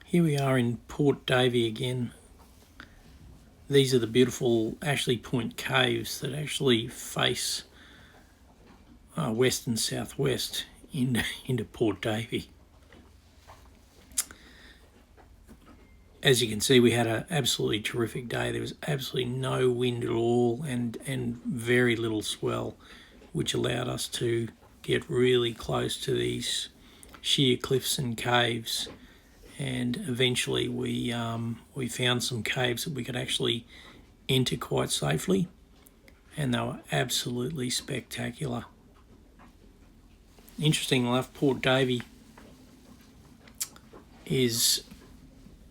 Here we are in Port Davey again. These are the beautiful Ashley Point caves that actually face west and southwest into Port Davey. As you can see, we had an absolutely terrific day. There was absolutely no wind at all and very little swell, which allowed us to get really close to these sheer cliffs and caves. And eventually we found some caves that we could actually enter quite safely, and they were absolutely spectacular. Interesting enough, Port Davey is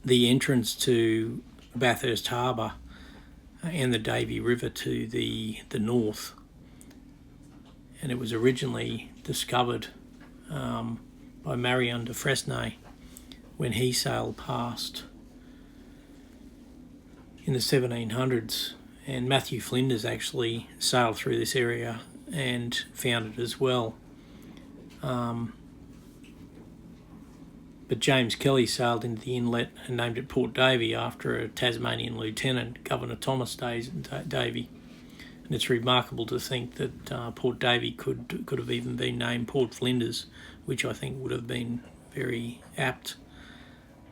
the entrance to Bathurst Harbour and the Davey River to the north, and it was originally discovered by Marion de Fresnay when he sailed past in the 1700s, and Matthew Flinders actually sailed through this area and found it as well. But James Kelly sailed into the inlet and named it Port Davey after a Tasmanian lieutenant, Governor Thomas Davey. And it's remarkable to think that Port Davey could have even been named Port Flinders, which I think would have been very apt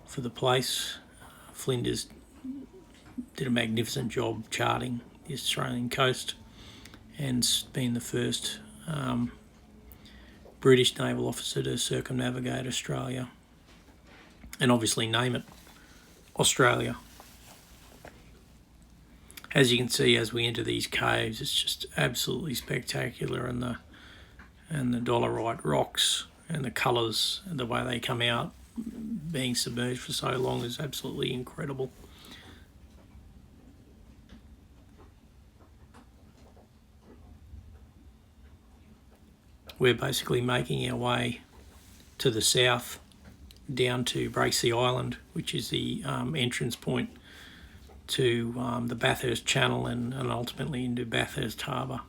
for the place. Flinders did a magnificent job charting the Australian coast and being the first British naval officer to circumnavigate Australia, and obviously name it Australia. As you can see, as we enter these caves, it's just absolutely spectacular, and the dolerite rocks and the colours and the way they come out being submerged for so long is absolutely incredible. We're basically making our way to the south down to Bracy Island, which is the entrance point to the Bathurst Channel and ultimately into Bathurst Harbour.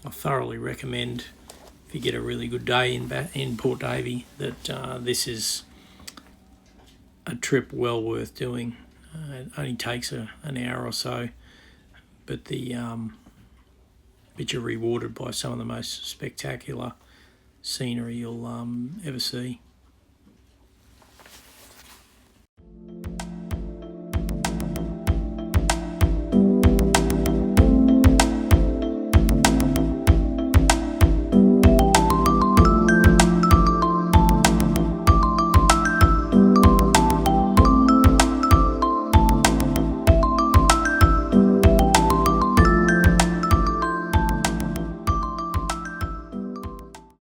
I thoroughly recommend, if you get a really good day in Port Davey, that this is a trip well worth doing. It only takes an hour or so, but you're rewarded by some of the most spectacular scenery you'll ever see.